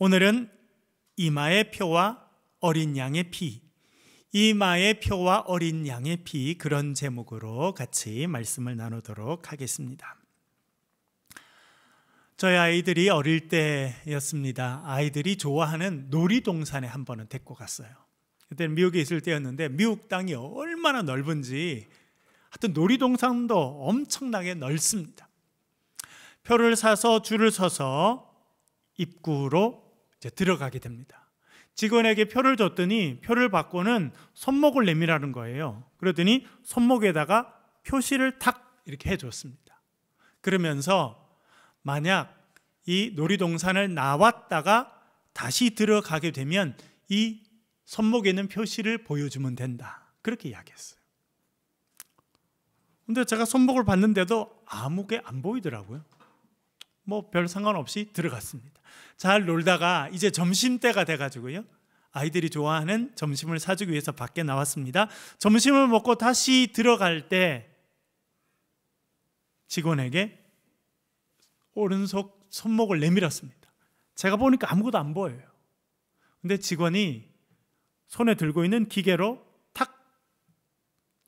오늘은 이마의 표와 어린 양의 피, 이마의 표와 어린 양의 피, 그런 제목으로 같이 말씀을 나누도록 하겠습니다. 저희 아이들이 어릴 때였습니다. 아이들이 좋아하는 놀이동산에 한 번은 데리고 갔어요. 그때는 미국에 있을 때였는데 미국 땅이 얼마나 넓은지 하여튼 놀이동산도 엄청나게 넓습니다. 표를 사서 줄을 서서 입구로 이제 들어가게 됩니다. 직원에게 표를 줬더니 표를 받고는 손목을 내밀라는 거예요. 그러더니 손목에다가 표시를 탁 이렇게 해줬습니다. 그러면서 만약 이 놀이동산을 나왔다가 다시 들어가게 되면 이 손목에 있는 표시를 보여주면 된다, 그렇게 이야기했어요. 근데 제가 손목을 봤는데도 아무 게 안 보이더라고요. 뭐 별 상관없이 들어갔습니다. 잘 놀다가 이제 점심때가 돼가지고요, 아이들이 좋아하는 점심을 사주기 위해서 밖에 나왔습니다. 점심을 먹고 다시 들어갈 때 직원에게 오른손 손목을 내밀었습니다. 제가 보니까 아무것도 안 보여요. 근데 직원이 손에 들고 있는 기계로 탁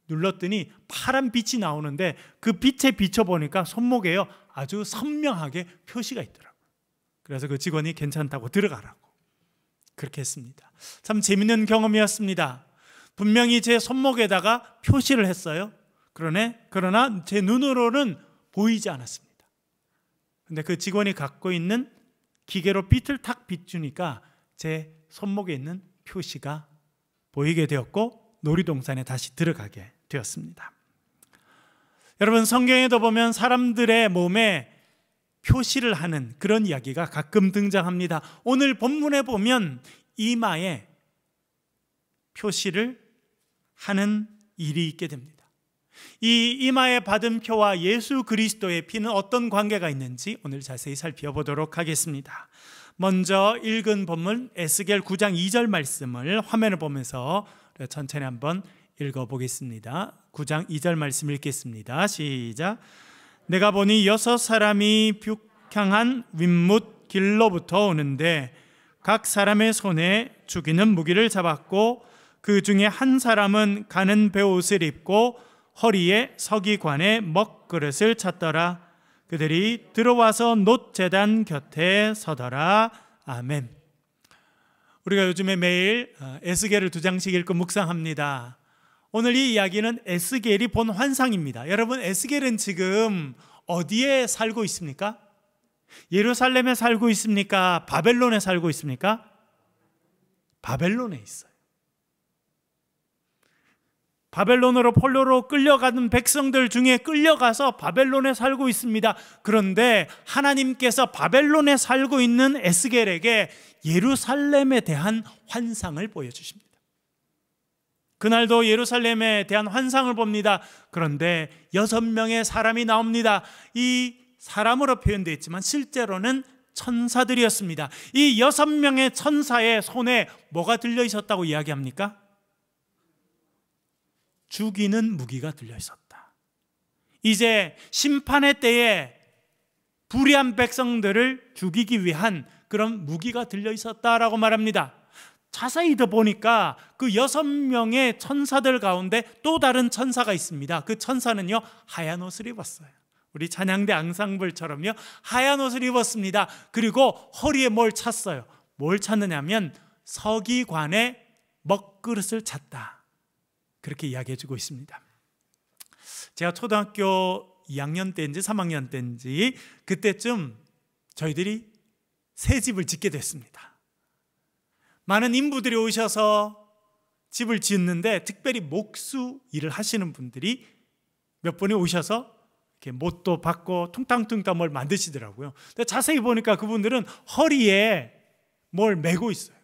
눌렀더니 파란 빛이 나오는데 그 빛에 비춰보니까 손목에요 아주 선명하게 표시가 있더라고요. 그래서 그 직원이 괜찮다고 들어가라고 그렇게 했습니다. 참 재밌는 경험이었습니다. 분명히 제 손목에다가 표시를 했어요. 그러나 제 눈으로는 보이지 않았습니다. 근데 그 직원이 갖고 있는 기계로 빛을 탁 비추니까 제 손목에 있는 표시가 보이게 되었고 놀이동산에 다시 들어가게 되었습니다. 여러분, 성경에도 보면 사람들의 몸에 표시를 하는 그런 이야기가 가끔 등장합니다. 오늘 본문에 보면 이마에 표시를 하는 일이 있게 됩니다. 이 이마에 받은 표와 예수 그리스도의 피는 어떤 관계가 있는지 오늘 자세히 살펴보도록 하겠습니다. 먼저 읽은 본문 에스겔 9장 2절 말씀을 화면을 보면서 천천히 한번 읽어보겠습니다. 9장 2절 말씀 읽겠습니다. 시작. 내가 보니 6사람이 벽향한 윗뭇 길로부터 오는데 각 사람의 손에 죽이는 무기를 잡았고 그 중에 한 사람은 가는 베옷을 입고 허리에 서기관의 먹그릇을 찼더라. 그들이 들어와서 놋제단 곁에 서더라. 아멘. 우리가 요즘에 매일 에스겔을 2장씩 읽고 묵상합니다. 오늘 이 이야기는 에스겔이 본 환상입니다. 여러분, 에스겔은 지금 어디에 살고 있습니까? 예루살렘에 살고 있습니까? 바벨론에 살고 있습니까? 바벨론에 있어요. 바벨론으로 포로로 끌려가는 백성들 중에 끌려가서 바벨론에 살고 있습니다. 그런데 하나님께서 바벨론에 살고 있는 에스겔에게 예루살렘에 대한 환상을 보여주십니다. 그날도 예루살렘에 대한 환상을 봅니다. 그런데 6명의 사람이 나옵니다. 이 사람으로 표현되어 있지만 실제로는 천사들이었습니다. 이 6명의 천사의 손에 뭐가 들려 있었다고 이야기합니까? 죽이는 무기가 들려 있었다. 이제 심판의 때에 불의한 백성들을 죽이기 위한 그런 무기가 들려 있었다라고 말합니다. 자세히 더 보니까 그 6명의 천사들 가운데 또 다른 천사가 있습니다. 그 천사는요, 하얀 옷을 입었어요. 우리 찬양대 앙상블처럼요, 하얀 옷을 입었습니다. 그리고 허리에 뭘 찼어요. 뭘 찼느냐면 서기관의 먹그릇을 찼다, 그렇게 이야기해 주고 있습니다. 제가 초등학교 2학년 때인지 3학년 때인지 그때쯤 저희들이 새 집을 짓게 됐습니다. 많은 인부들이 오셔서 집을 짓는데 특별히 목수 일을 하시는 분들이 몇 분이 오셔서 이렇게 못도 받고 퉁탕퉁탕 뭘 만드시더라고요. 근데 자세히 보니까 그분들은 허리에 뭘 메고 있어요.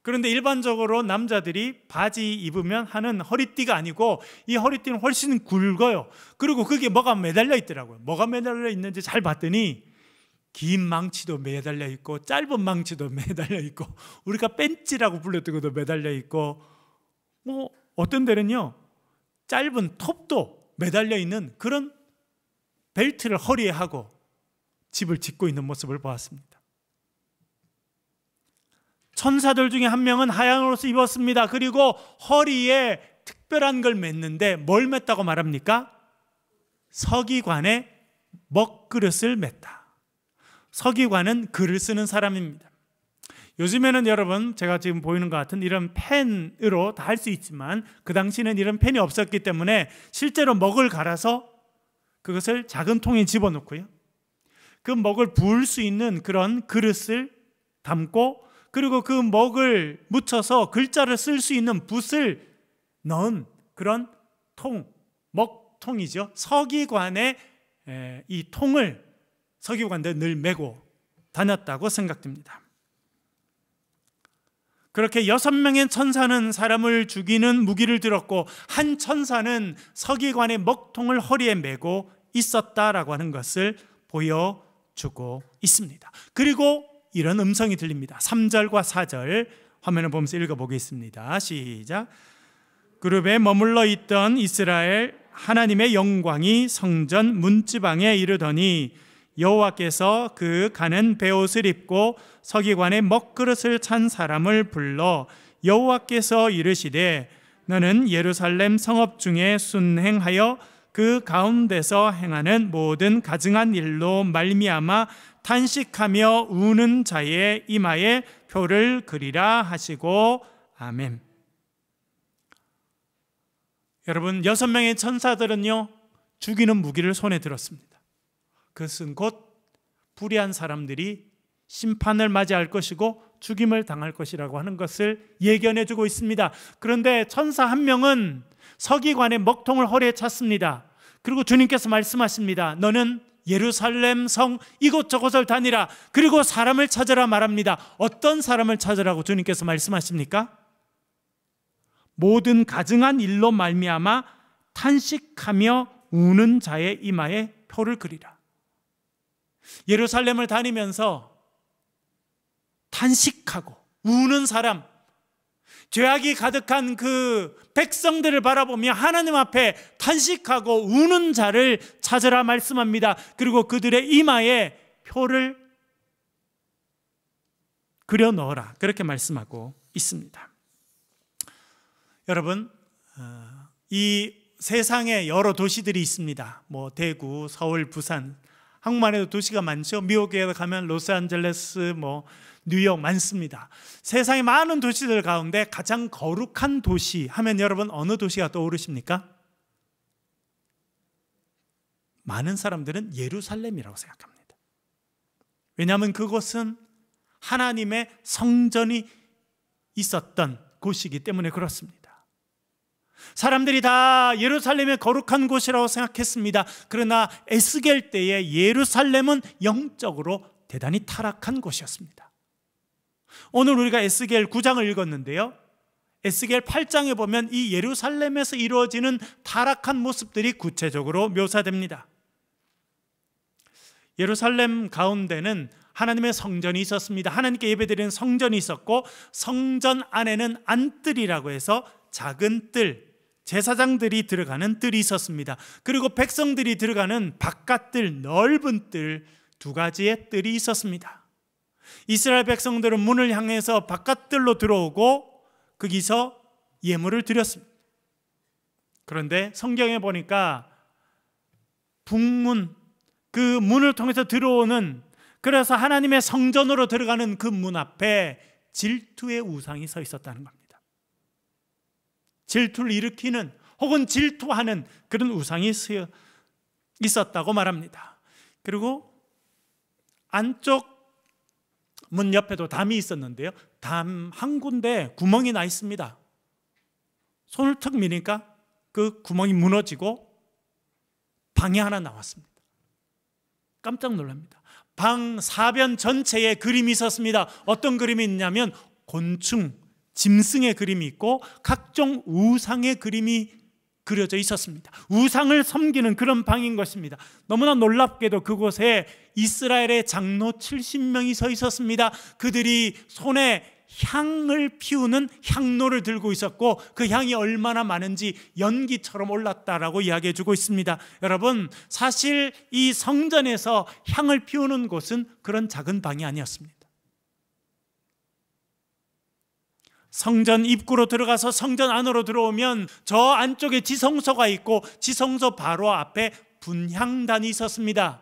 그런데 일반적으로 남자들이 바지 입으면 하는 허리띠가 아니고 이 허리띠는 훨씬 굵어요. 그리고 그게 뭐가 매달려 있더라고요. 뭐가 매달려 있는지 잘 봤더니 긴 망치도 매달려 있고 짧은 망치도 매달려 있고 우리가 벤치라고 불렀던 것도 매달려 있고 뭐 어떤 데는요 짧은 톱도 매달려 있는 그런 벨트를 허리에 하고 집을 짓고 있는 모습을 보았습니다. 천사들 중에 한 명은 하얀 옷을 입었습니다. 그리고 허리에 특별한 걸 맸는데 뭘 맸다고 말합니까? 서기관의 먹그릇을 맸다. 서기관은 글을 쓰는 사람입니다. 요즘에는 여러분, 제가 지금 보이는 것 같은 이런 펜으로 다 할 수 있지만 그 당시에는 이런 펜이 없었기 때문에 실제로 먹을 갈아서 그것을 작은 통에 집어넣고요, 그 먹을 부을 수 있는 그런 그릇을 담고, 그리고 그 먹을 묻혀서 글자를 쓸 수 있는 붓을 넣은 그런 통, 먹통이죠. 서기관의 이 통을 서기관들 늘 메고 다녔다고 생각됩니다. 그렇게 6명의 천사는 사람을 죽이는 무기를 들었고, 한 천사는 서기관의 먹통을 허리에 메고 있었다라고 하는 것을 보여주고 있습니다. 그리고 이런 음성이 들립니다. 3절과 4절 화면을 보면서 읽어보겠습니다. 시작. 그룹에 머물러 있던 이스라엘 하나님의 영광이 성전 문지방에 이르더니 여호와께서 그 가는 베옷을 입고 서기관의 먹그릇을 찬 사람을 불러 여호와께서 이르시되 너는 예루살렘 성읍 중에 순행하여 그 가운데서 행하는 모든 가증한 일로 말미암아 탄식하며 우는 자의 이마에 표를 그리라 하시고 아멘. 여러분, 6명의 천사들은요, 죽이는 무기를 손에 들었습니다. 그것은 곧 불의한 사람들이 심판을 맞이할 것이고 죽임을 당할 것이라고 하는 것을 예견해 주고 있습니다. 그런데 천사 한 명은 서기관의 먹통을 허리에 찼습니다. 그리고 주님께서 말씀하십니다. 너는 예루살렘 성 이곳저곳을 다니라. 그리고 사람을 찾으라 말합니다. 어떤 사람을 찾으라고 주님께서 말씀하십니까? 모든 가증한 일로 말미암아 탄식하며 우는 자의 이마에 표를 그리라. 예루살렘을 다니면서 탄식하고 우는 사람, 죄악이 가득한 그 백성들을 바라보며 하나님 앞에 탄식하고 우는 자를 찾으라 말씀합니다. 그리고 그들의 이마에 표를 그려 넣어라, 그렇게 말씀하고 있습니다. 여러분, 이 세상에 여러 도시들이 있습니다. 뭐 대구, 서울, 부산, 한국만 해도 도시가 많죠. 미국에 가면 로스앤젤레스, 뭐 뉴욕 많습니다. 세상의 많은 도시들 가운데 가장 거룩한 도시 하면 여러분 어느 도시가 떠오르십니까? 많은 사람들은 예루살렘이라고 생각합니다. 왜냐하면 그곳은 하나님의 성전이 있었던 곳이기 때문에 그렇습니다. 사람들이 다 예루살렘의 거룩한 곳이라고 생각했습니다. 그러나 에스겔 때의 예루살렘은 영적으로 대단히 타락한 곳이었습니다. 오늘 우리가 에스겔 9장을 읽었는데요, 에스겔 8장에 보면 이 예루살렘에서 이루어지는 타락한 모습들이 구체적으로 묘사됩니다. 예루살렘 가운데는 하나님의 성전이 있었습니다. 하나님께 예배드리는 성전이 있었고, 성전 안에는 안뜰이라고 해서 작은 뜰, 제사장들이 들어가는 뜰이 있었습니다. 그리고 백성들이 들어가는 바깥뜰, 넓은 뜰, 두 가지의 뜰이 있었습니다. 이스라엘 백성들은 문을 향해서 바깥뜰로 들어오고 거기서 예물을 드렸습니다. 그런데 성경에 보니까 북문, 그 문을 통해서 들어오는, 그래서 하나님의 성전으로 들어가는 그 문 앞에 질투의 우상이 서 있었다는 겁니다. 질투를 일으키는 혹은 질투하는 그런 우상이 있었다고 말합니다. 그리고 안쪽 문 옆에도 담이 있었는데요, 담 한 군데 구멍이 나 있습니다. 손을 턱 미니까 그 구멍이 무너지고 방이 하나 나왔습니다. 깜짝 놀랍니다. 방 사변 전체에 그림이 있었습니다. 어떤 그림이 있냐면 곤충, 짐승의 그림이 있고 각종 우상의 그림이 그려져 있었습니다. 우상을 섬기는 그런 방인 것입니다. 너무나 놀랍게도 그곳에 이스라엘의 장로 70명이 서 있었습니다. 그들이 손에 향을 피우는 향로를 들고 있었고 그 향이 얼마나 많은지 연기처럼 올랐다라고 이야기해 주고 있습니다. 여러분, 사실 이 성전에서 향을 피우는 곳은 그런 작은 방이 아니었습니다. 성전 입구로 들어가서 성전 안으로 들어오면 저 안쪽에 지성소가 있고 지성소 바로 앞에 분향단이 있었습니다.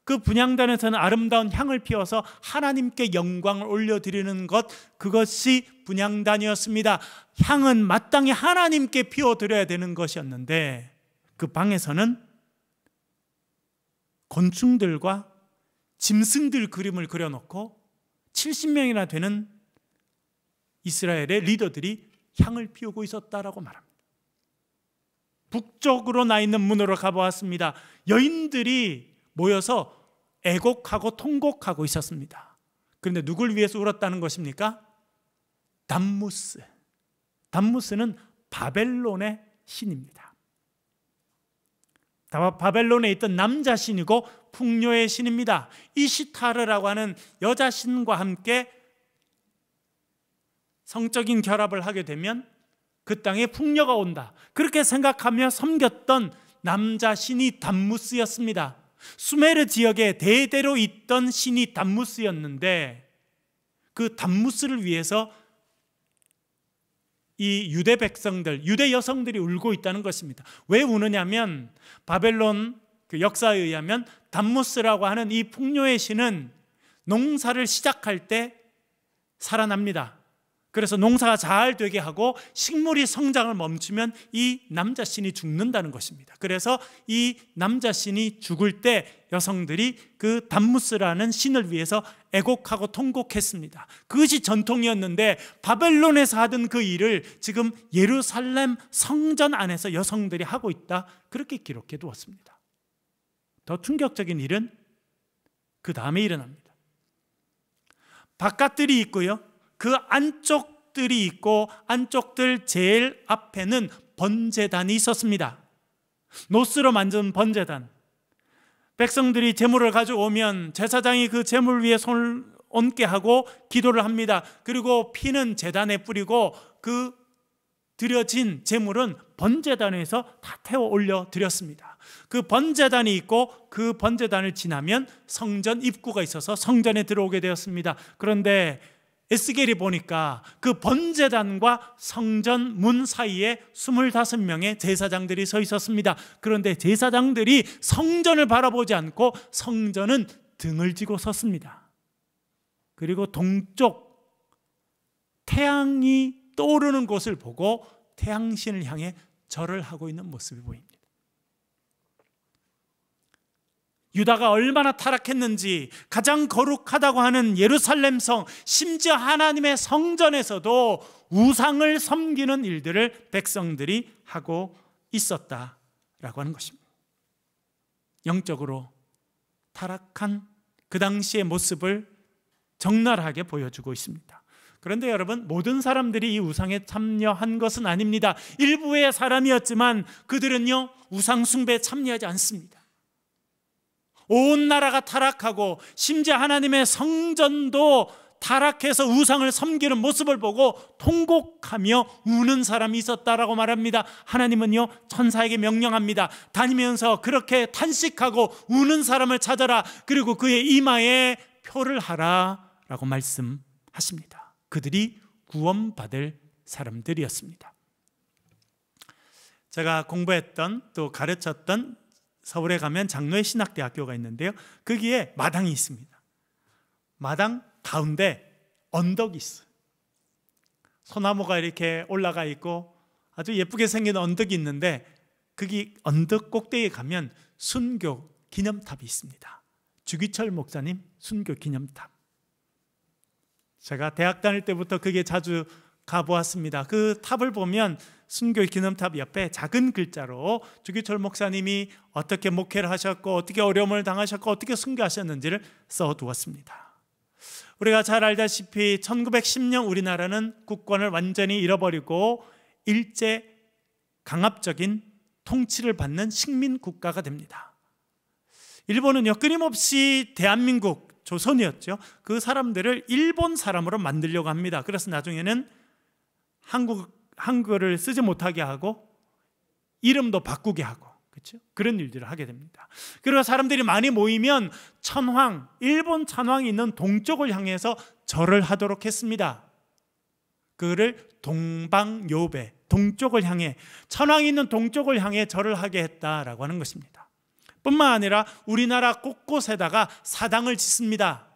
그 분향단에서는 아름다운 향을 피워서 하나님께 영광을 올려드리는 것, 그것이 분향단이었습니다. 향은 마땅히 하나님께 피워드려야 되는 것이었는데 그 방에서는 곤충들과 짐승들 그림을 그려놓고 70명이나 되는 이스라엘의 리더들이 향을 피우고 있었다라고 말합니다. 북쪽으로 나 있는 문으로 가보았습니다. 여인들이 모여서 애곡하고 통곡하고 있었습니다. 그런데 누굴 위해서 울었다는 것입니까? 담무스. 담무스는 바벨론의 신입니다. 바벨론에 있던 남자 신이고 풍요의 신입니다. 이시타르라고 하는 여자 신과 함께 성적인 결합을 하게 되면 그 땅에 풍요가 온다, 그렇게 생각하며 섬겼던 남자 신이 담무스였습니다. 수메르 지역에 대대로 있던 신이 담무스였는데 그 담무스를 위해서 이 유대 백성들, 유대 여성들이 울고 있다는 것입니다. 왜 우느냐면 바벨론 그 역사에 의하면 담무스라고 하는 이 풍요의 신은 농사를 시작할 때 살아납니다. 그래서 농사가 잘 되게 하고 식물이 성장을 멈추면 이 남자 신이 죽는다는 것입니다. 그래서 이 남자 신이 죽을 때 여성들이 그 담무스라는 신을 위해서 애곡하고 통곡했습니다. 그것이 전통이었는데 바벨론에서 하던 그 일을 지금 예루살렘 성전 안에서 여성들이 하고 있다, 그렇게 기록해 두었습니다. 더 충격적인 일은 그 다음에 일어납니다. 바깥들이 있고요, 그 안쪽들이 있고 안쪽들 제일 앞에는 번제단이 있었습니다. 노스로 만든 번제단. 백성들이 제물을 가져오면 제사장이 그 제물 위에 손을 얹게 하고 기도를 합니다. 그리고 피는 제단에 뿌리고 그 드려진 제물은 번제단에서 다 태워 올려 드렸습니다. 그 번제단이 있고 그 번제단을 지나면 성전 입구가 있어서 성전에 들어오게 되었습니다. 그런데 에스겔이 보니까 그 번제단과 성전 문 사이에 25명의 제사장들이 서 있었습니다. 그런데 제사장들이 성전을 바라보지 않고 성전은 등을 지고 섰습니다. 그리고 동쪽 태양이 떠오르는 곳을 보고 태양신을 향해 절을 하고 있는 모습이 보입니다. 유다가 얼마나 타락했는지, 가장 거룩하다고 하는 예루살렘 성, 심지어 하나님의 성전에서도 우상을 섬기는 일들을 백성들이 하고 있었다라고 하는 것입니다. 영적으로 타락한 그 당시의 모습을 적나라하게 보여주고 있습니다. 그런데 여러분, 모든 사람들이 이 우상에 참여한 것은 아닙니다. 일부의 사람이었지만 그들은요, 우상 숭배에 참여하지 않습니다. 온 나라가 타락하고 심지어 하나님의 성전도 타락해서 우상을 섬기는 모습을 보고 통곡하며 우는 사람이 있었다라고 말합니다. 하나님은요, 천사에게 명령합니다. 다니면서 그렇게 탄식하고 우는 사람을 찾아라, 그리고 그의 이마에 표를 하라 라고 말씀하십니다. 그들이 구원받을 사람들이었습니다. 제가 공부했던 또 가르쳤던 서울에 가면 장로의 신학대학교가 있는데요, 거기에 마당이 있습니다. 마당 가운데 언덕이 있어요. 소나무가 이렇게 올라가 있고 아주 예쁘게 생긴 언덕이 있는데, 거기 언덕 꼭대기에 가면 순교 기념탑이 있습니다. 주기철 목사님 순교 기념탑. 제가 대학 다닐 때부터 거기에 자주 가보았습니다. 그 탑을 보면 순교 기념탑 옆에 작은 글자로 주기철 목사님이 어떻게 목회를 하셨고 어떻게 어려움을 당하셨고 어떻게 순교하셨는지를 써두었습니다. 우리가 잘 알다시피 1910년 우리나라는 국권을 완전히 잃어버리고 일제 강압적인 통치를 받는 식민국가가 됩니다. 일본은요, 끊임없이 대한민국, 조선이었죠, 그 사람들을 일본 사람으로 만들려고 합니다. 그래서 나중에는 한글을 쓰지 못하게 하고 이름도 바꾸게 하고, 그렇죠? 그런 일들을 하게 됩니다. 그리고 사람들이 많이 모이면 천황, 일본 천황이 있는 동쪽을 향해서 절을 하도록 했습니다. 그를 동방요배, 동쪽을 향해, 천왕이 있는 동쪽을 향해 절을 하게 했다라고 하는 것입니다. 뿐만 아니라 우리나라 곳곳에다가 사당을 짓습니다.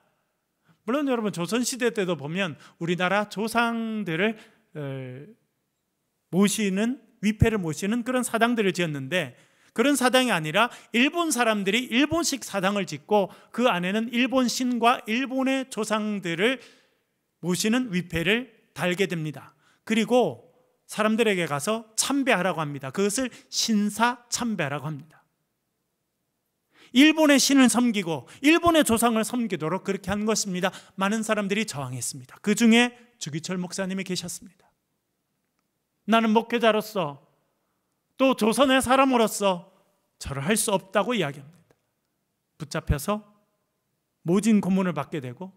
물론 여러분 조선시대 때도 보면 우리나라 조상들을 모시는, 위패를 모시는 그런 사당들을 지었는데, 그런 사당이 아니라 일본 사람들이 일본식 사당을 짓고 그 안에는 일본 신과 일본의 조상들을 모시는 위패를 달게 됩니다. 그리고 사람들에게 가서 참배하라고 합니다. 그것을 신사 참배라고 합니다. 일본의 신을 섬기고 일본의 조상을 섬기도록 그렇게 한 것입니다. 많은 사람들이 저항했습니다. 그 중에 주기철 목사님이 계셨습니다. 나는 목회자로서 또 조선의 사람으로서 절을 할 수 없다고 이야기합니다. 붙잡혀서 모진 고문을 받게 되고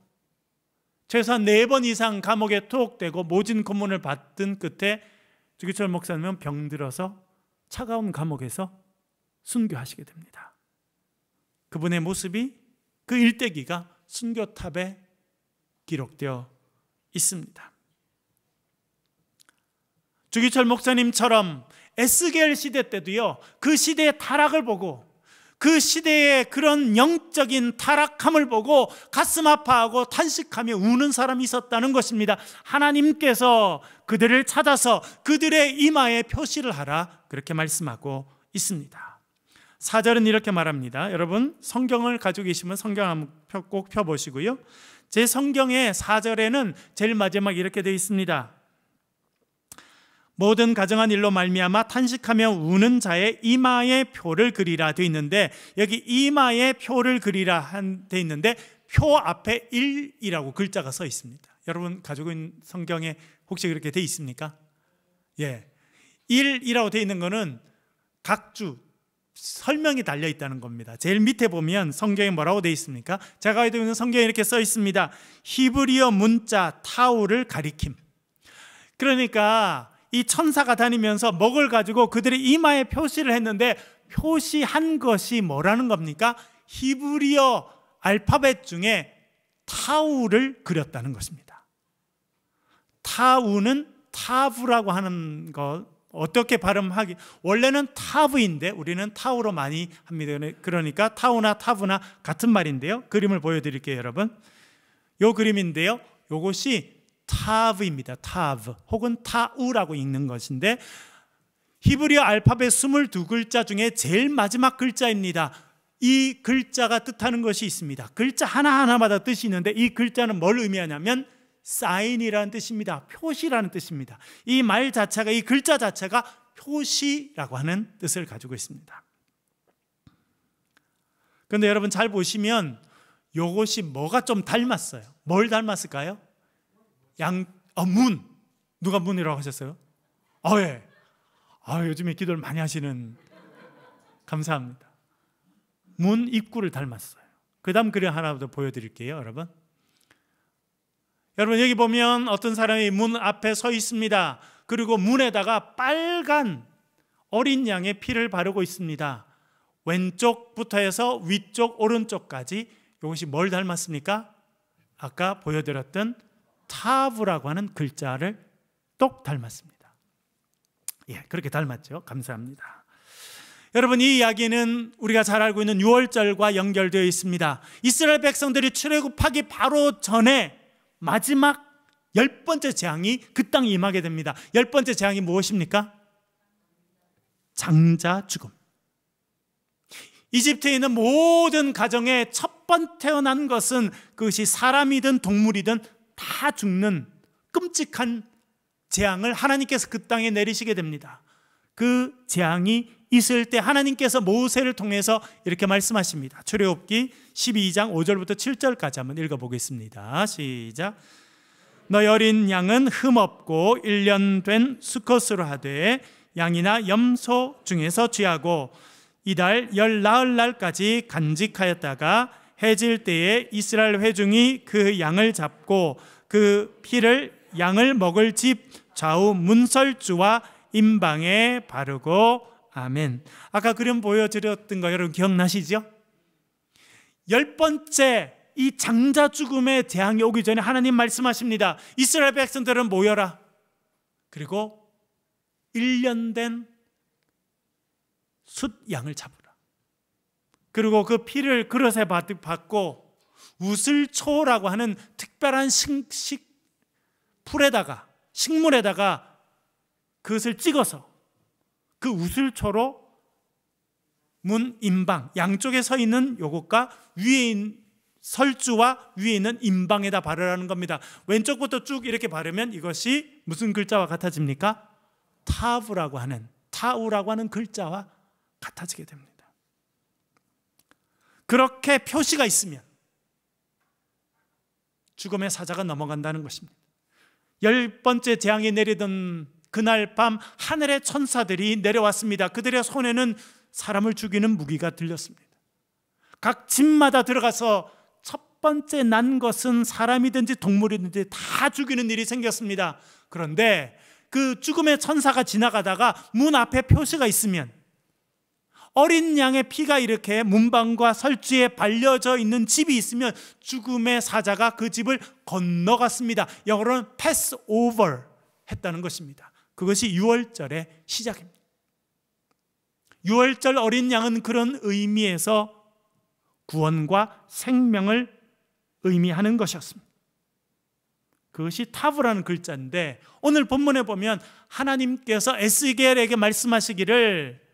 최소한 4번 이상 감옥에 투옥되고 모진 고문을 받던 끝에 주기철 목사님은 병들어서 차가운 감옥에서 순교하시게 됩니다. 그분의 모습이, 그 일대기가 순교탑에 기록되어 있습니다. 주기철 목사님처럼 에스겔 시대 때도요, 그 시대의 타락을 보고 그 시대의 그런 영적인 타락함을 보고 가슴 아파하고 탄식하며 우는 사람이 있었다는 것입니다. 하나님께서 그들을 찾아서 그들의 이마에 표시를 하라, 그렇게 말씀하고 있습니다. 4절은 이렇게 말합니다. 여러분 성경을 가지고 계시면 성경 한번 꼭 펴보시고요. 제 성경의 4절에는 제일 마지막 이렇게 되어 있습니다. 모든 가정한 일로 말미암아 탄식하며 우는 자의 이마에 표를 그리라 되어 있는데, 여기 이마에 표를 그리라 되어 있는데 표 앞에 1이라고 글자가 써 있습니다. 여러분 가지고 있는 성경에 혹시 그렇게 되어 있습니까? 예, 1이라고 되어 있는 거는 각주 설명이 달려 있다는 겁니다. 제일 밑에 보면 성경에 뭐라고 되어 있습니까? 제가 가지고 있는 성경에 이렇게 써 있습니다. 히브리어 문자 타우를 가리킴. 그러니까 이 천사가 다니면서 먹을 가지고 그들의 이마에 표시를 했는데, 표시한 것이 뭐라는 겁니까? 히브리어 알파벳 중에 타우를 그렸다는 것입니다. 타우는 타브라고 하는 것, 어떻게 발음하기, 원래는 타브인데 우리는 타우로 많이 합니다. 그러니까 타우나 타브나 같은 말인데요. 그림을 보여드릴게요, 여러분. 요 그림인데요, 요것이 타브입니다. 타브 혹은 타우라고 읽는 것인데, 히브리어 알파벳 22글자 중에 제일 마지막 글자입니다. 이 글자가 뜻하는 것이 있습니다. 글자 하나하나마다 뜻이 있는데 이 글자는 뭘 의미하냐면 사인이라는 뜻입니다. 표시라는 뜻입니다. 이 말 자체가, 이 글자 자체가 표시라고 하는 뜻을 가지고 있습니다. 그런데 여러분 잘 보시면 요것이 뭐가 좀 닮았어요. 뭘 닮았을까요? 문. 누가 문이라고 하셨어요? 예. 요즘에 기도를 많이 하시는, 감사합니다. 문 입구를 닮았어요. 그 다음 그림 하나 더 보여드릴게요, 여러분. 여러분 여기 보면 어떤 사람이 문 앞에 서 있습니다. 그리고 문에다가 빨간 어린 양의 피를 바르고 있습니다. 왼쪽부터 해서 위쪽 오른쪽까지. 이것이 뭘 닮았습니까? 아까 보여드렸던 타브라고 하는 글자를 똑 닮았습니다. 예, 그렇게 닮았죠. 감사합니다. 여러분 이 이야기는 우리가 잘 알고 있는 유월절과 연결되어 있습니다. 이스라엘 백성들이 출애굽하기 바로 전에 마지막 10번째 재앙이 그 땅에 임하게 됩니다. 10번째 재앙이 무엇입니까? 장자 죽음. 이집트에 있는 모든 가정에 첫 번 태어난 것은, 그것이 사람이든 동물이든 다 죽는 끔찍한 재앙을 하나님께서 그 땅에 내리시게 됩니다. 그 재앙이 있을 때 하나님께서 모세를 통해서 이렇게 말씀하십니다. 출애굽기 12장 5절부터 7절까지 한번 읽어보겠습니다. 시작. 너희 어린 양은 흠없고 1년 된 수컷으로 하되 양이나 염소 중에서 취하고 이달 열 나흘 날까지 간직하였다가 해질 때에 이스라엘 회중이 그 양을 잡고 그 피를 양을 먹을 집 좌우 문설주와 임방에 바르고. 아멘. 아까 그림 보여드렸던 거 여러분 기억나시죠? 10번째 이 장자 죽음의 재앙이 오기 전에 하나님 말씀하십니다. 이스라엘 백성들은 모여라. 그리고 1년 된 숫양을 잡으라. 그리고 그 피를 그릇에 받고 우슬초라고 하는 특별한 식물에다가 그것을 찍어서 그 우슬초로 문 임방 양쪽에 서 있는 요것과 위에 있는 설주와 위에 있는 임방에다 바르라는 겁니다. 왼쪽부터 쭉 이렇게 바르면 이것이 무슨 글자와 같아집니까? 타우라고 하는 글자와 같아지게 됩니다. 그렇게 표시가 있으면 죽음의 사자가 넘어간다는 것입니다. 10번째 재앙이 내리던 그날 밤 하늘의 천사들이 내려왔습니다. 그들의 손에는 사람을 죽이는 무기가 들렸습니다. 각 집마다 들어가서 첫 번째 난 것은 사람이든지 동물이든지 다 죽이는 일이 생겼습니다. 그런데 그 죽음의 천사가 지나가다가 문 앞에 표시가 있으면, 어린 양의 피가 이렇게 문방과 설주에 발려져 있는 집이 있으면 죽음의 사자가 그 집을 건너갔습니다. 영어로는 pass over 했다는 것입니다. 그것이 유월절의 시작입니다. 유월절 어린 양은 그런 의미에서 구원과 생명을 의미하는 것이었습니다. 그것이 타브라는 글자인데, 오늘 본문에 보면 하나님께서 에스겔에게 말씀하시기를,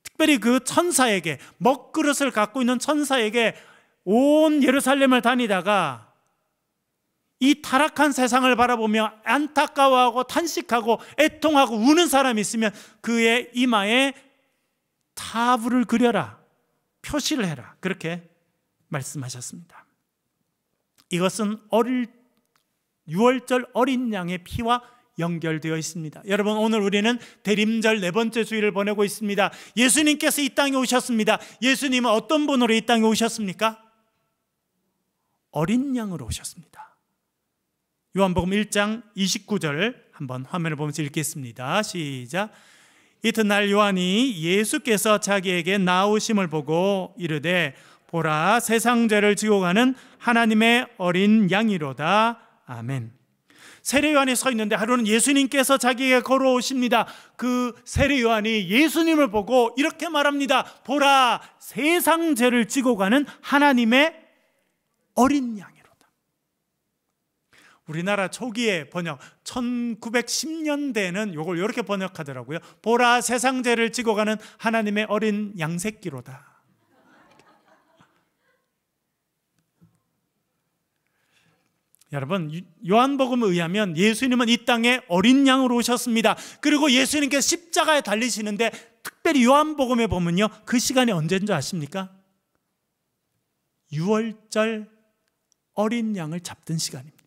특별히 그 천사에게, 먹그릇을 갖고 있는 천사에게 온 예루살렘을 다니다가 이 타락한 세상을 바라보며 안타까워하고 탄식하고 애통하고 우는 사람이 있으면 그의 이마에 타브를 그려라, 표시를 해라, 그렇게 말씀하셨습니다. 이것은 유월절 어린 양의 피와 연결되어 있습니다. 여러분, 오늘 우리는 대림절 4번째 주일을 보내고 있습니다. 예수님께서 이 땅에 오셨습니다. 예수님은 어떤 분으로 이 땅에 오셨습니까? 어린 양으로 오셨습니다. 요한복음 1장 29절 한번 화면을 보면서 읽겠습니다. 시작. 이튿날 요한이 예수께서 자기에게 나오심을 보고 이르되, 보라, 세상 죄를 지고 가는 하나님의 어린 양이로다. 아멘. 세례 요한이 서 있는데 하루는 예수님께서 자기에게 걸어오십니다. 그 세례 요한이 예수님을 보고 이렇게 말합니다. 보라, 세상 죄를 지고 가는 하나님의 어린 양이로다. 우리나라 초기의 번역 1910년대에는 이걸 이렇게 번역하더라고요. 보라, 세상 죄를 지고 가는 하나님의 어린 양새끼로다. 여러분, 요한복음에 의하면 예수님은 이 땅에 어린 양으로 오셨습니다. 그리고 예수님께서 십자가에 달리시는데, 특별히 요한복음에 보면요, 그 시간이 언제인 줄 아십니까? 유월절 어린 양을 잡던 시간입니다.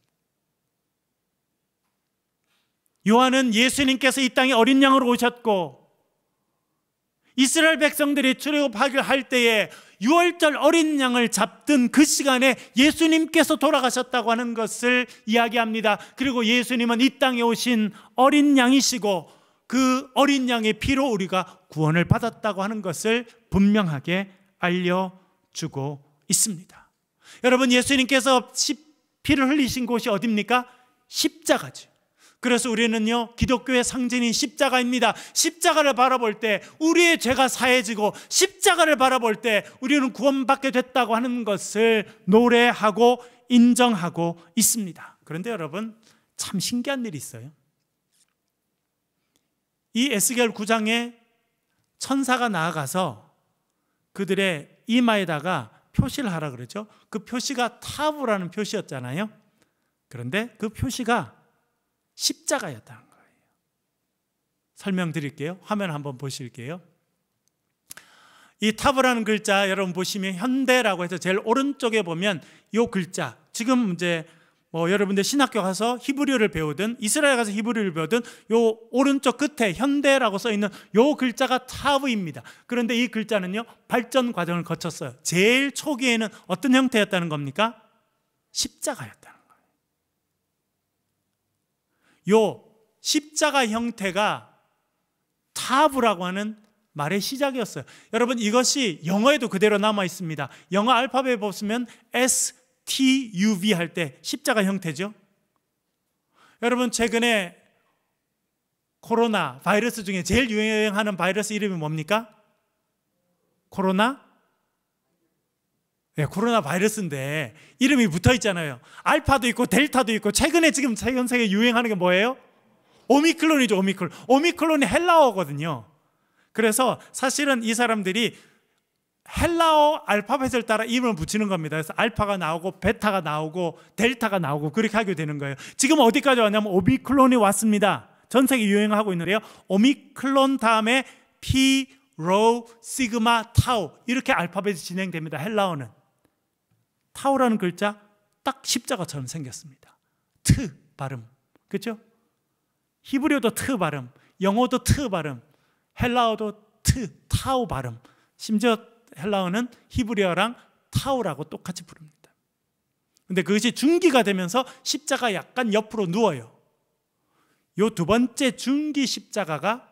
요한은 예수님께서 이 땅에 어린 양으로 오셨고 이스라엘 백성들이 출애굽하기를 할 때에 유월절 어린 양을 잡던 그 시간에 예수님께서 돌아가셨다고 하는 것을 이야기합니다. 그리고 예수님은 이 땅에 오신 어린 양이시고 그 어린 양의 피로 우리가 구원을 받았다고 하는 것을 분명하게 알려주고 있습니다. 여러분, 예수님께서 피를 흘리신 곳이 어디입니까? 십자가죠. 그래서 우리는요, 기독교의 상징인 십자가입니다. 십자가를 바라볼 때 우리의 죄가 사해지고, 십자가를 바라볼 때 우리는 구원받게 됐다고 하는 것을 노래하고 인정하고 있습니다. 그런데 여러분, 참 신기한 일이 있어요. 이 에스겔 9장에 천사가 나아가서 그들의 이마에다가 표시를 하라 그러죠. 그 표시가 타브라는 표시였잖아요. 그런데 그 표시가 십자가였다는 거예요. 설명드릴게요. 화면 한번 보실게요. 이 타브라는 글자 여러분 보시면 현대라고 해서 제일 오른쪽에 보면 이 글자, 지금 이제 여러분들 신학교 가서 히브리어를 배우든 이스라엘 가서 히브리어를 배우든 요 오른쪽 끝에 현대라고 써 있는 요 글자가 타브입니다. 그런데 이 글자는요, 발전 과정을 거쳤어요. 제일 초기에는 어떤 형태였다는 겁니까? 십자가였다는 거예요. 요 십자가 형태가 타브라고 하는 말의 시작이었어요. 여러분, 이것이 영어에도 그대로 남아 있습니다. 영어 알파벳 보시면 STUV 할 때 십자가 형태죠. 여러분, 최근에 코로나 바이러스 중에 제일 유행하는 바이러스 이름이 뭡니까? 코로나? 네, 코로나 바이러스인데 이름이 붙어 있잖아요. 알파도 있고 델타도 있고, 최근에 지금 전 세계 유행하는 게 뭐예요? 오미크론이죠. 오미크론. 오미크론이 헬라어거든요. 그래서 사실은 이 사람들이 헬라어 알파벳을 따라 이름을 붙이는 겁니다. 그래서 알파가 나오고 베타가 나오고 델타가 나오고 그렇게 하게 되는 거예요. 지금 어디까지 왔냐면 오미크론이 왔습니다. 전 세계 유행하고 있는데요, 오미크론 다음에 피, 로, 시그마, 타우, 이렇게 알파벳이 진행됩니다. 헬라어는 타우라는 글자 딱 십자가처럼 생겼습니다. 트 발음, 그렇죠? 히브리어도 트 발음, 영어도 트 발음, 헬라어도 타우 발음. 심지어 헬라어는 히브리어랑 타우라고 똑같이 부릅니다. 근데 그것이 중기가 되면서 십자가 약간 옆으로 누워요. 요 두 번째 중기 십자가가,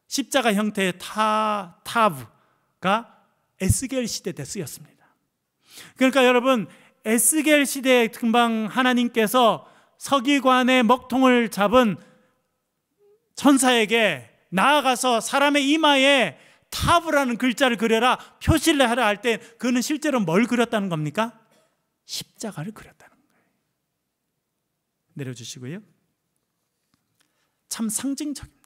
십자가 형태의 타브가 에스겔 시대 때 쓰였습니다. 그러니까 여러분, 에스겔 시대에 금방 하나님께서 서기관의 먹통을 잡은 천사에게 나아가서 사람의 이마에 타브라는 글자를 그려라, 표시를 하라 할 때 그는 실제로 뭘 그렸다는 겁니까? 십자가를 그렸다는 거예요. 내려주시고요. 참 상징적입니다.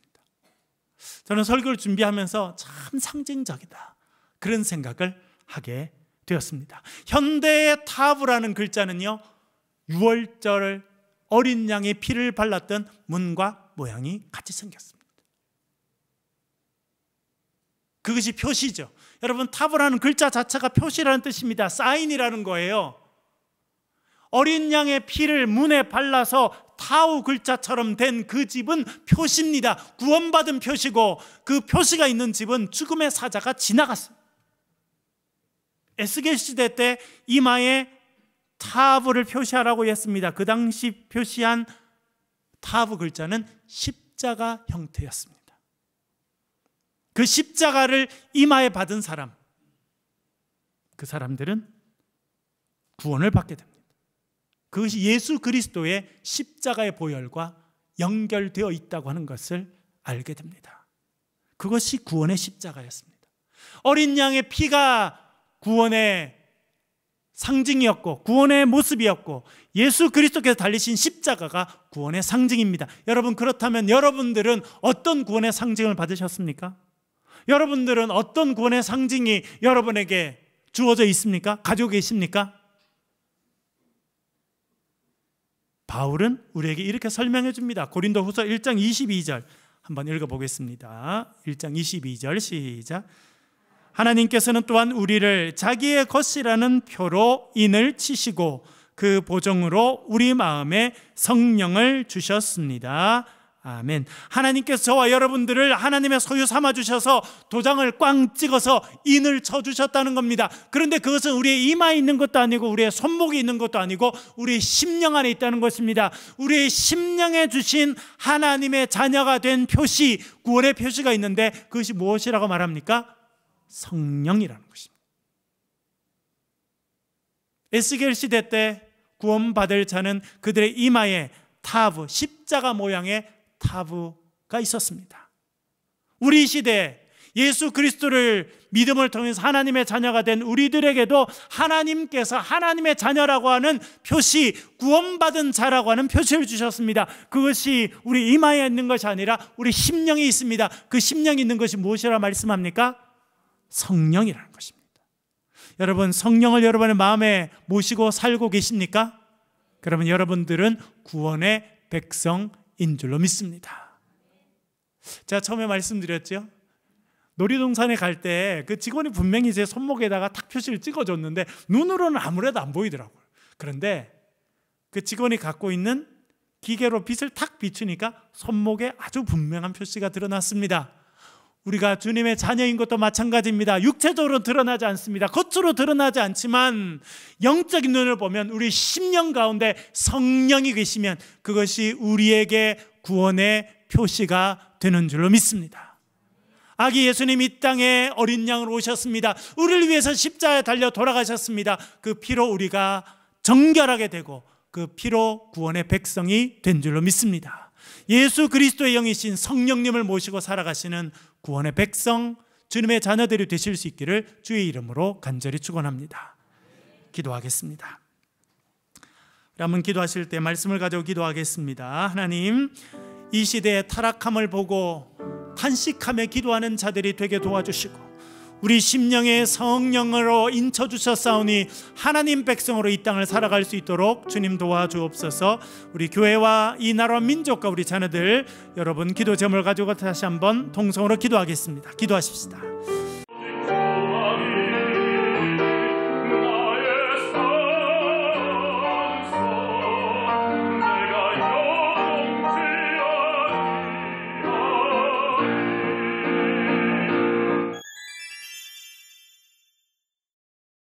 저는 설교를 준비하면서 참 상징적이다, 그런 생각을 하게 되었습니다. 현대의 타브라는 글자는요, 6월절 어린 양의 피를 발랐던 문과 모양이 같이 생겼습니다. 그것이 표시죠. 여러분, 타브라는 글자 자체가 표시라는 뜻입니다. 사인이라는 거예요. 어린 양의 피를 문에 발라서 타우 글자처럼 된 그 집은 표시입니다. 구원받은 표시고, 그 표시가 있는 집은 죽음의 사자가 지나갔습니다. 에스겔 시대 때 이마에 타브를 표시하라고 했습니다. 그 당시 표시한 타브 글자는 십자가 형태였습니다. 그 십자가를 이마에 받은 사람, 그 사람들은 구원을 받게 됩니다. 그것이 예수 그리스도의 십자가의 보혈과 연결되어 있다고 하는 것을 알게 됩니다. 그것이 구원의 십자가였습니다. 어린 양의 피가 구원의 상징이었고, 구원의 모습이었고, 예수 그리스도께서 달리신 십자가가 구원의 상징입니다. 여러분, 그렇다면 여러분들은 어떤 구원의 상징을 받으셨습니까? 여러분들은 어떤 구원의 상징이 여러분에게 주어져 있습니까? 가지고 계십니까? 바울은 우리에게 이렇게 설명해 줍니다. 고린도후서 1장 22절 한번 읽어보겠습니다. 1장 22절 시작. 하나님께서는 또한 우리를 자기의 것이라는 표로 인을 치시고 그 보정으로 우리 마음에 성령을 주셨습니다. 아멘. 하나님께서 저와 여러분들을 하나님의 소유 삼아주셔서 도장을 꽝 찍어서 인을 쳐주셨다는 겁니다. 그런데 그것은 우리의 이마에 있는 것도 아니고 우리의 손목에 있는 것도 아니고 우리의 심령 안에 있다는 것입니다. 우리의 심령에 주신 하나님의 자녀가 된 표시, 구원의 표시가 있는데 그것이 무엇이라고 말합니까? 성령이라는 것입니다. 에스겔 시대 때 구원받을 자는 그들의 이마에 타브, 십자가 모양의 타브가 있었습니다. 우리 시대에 예수 그리스도를 믿음을 통해서 하나님의 자녀가 된 우리들에게도 하나님께서 하나님의 자녀라고 하는 표시, 구원받은 자라고 하는 표시를 주셨습니다. 그것이 우리 이마에 있는 것이 아니라 우리 심령에 있습니다. 그 심령에 있는 것이 무엇이라 말씀합니까? 성령이라는 것입니다. 여러분, 성령을 여러분의 마음에 모시고 살고 계십니까? 그러면 여러분들은 구원의 백성인 줄로 믿습니다. 제가 처음에 말씀드렸죠, 놀이동산에 갈 때 그 직원이 분명히 제 손목에다가 탁 표시를 찍어줬는데 눈으로는 아무래도 안 보이더라고요. 그런데 그 직원이 갖고 있는 기계로 빛을 탁 비추니까 손목에 아주 분명한 표시가 드러났습니다. 우리가 주님의 자녀인 것도 마찬가지입니다. 육체적으로 드러나지 않습니다. 겉으로 드러나지 않지만 영적인 눈을 보면 우리 심령 가운데 성령이 계시면 그것이 우리에게 구원의 표시가 되는 줄로 믿습니다. 아기 예수님 이 땅에 어린 양으로 오셨습니다. 우리를 위해서 십자가에 달려 돌아가셨습니다. 그 피로 우리가 정결하게 되고 그 피로 구원의 백성이 된 줄로 믿습니다. 예수 그리스도의 영이신 성령님을 모시고 살아가시는 구원의 백성, 주님의 자녀들이 되실 수 있기를 주의 이름으로 간절히 축원합니다. 기도하겠습니다. 한번 기도하실 때 말씀을 가지고 기도하겠습니다. 하나님, 이 시대의 타락함을 보고 탄식하며 기도하는 자들이 되게 도와주시고, 우리 심령의 성령으로 인쳐주셨사오니 하나님 백성으로 이 땅을 살아갈 수 있도록 주님 도와주옵소서. 우리 교회와 이 나라 민족과 우리 자녀들, 여러분 기도 제목을 가지고 다시 한번 통성으로 기도하겠습니다. 기도하십시다.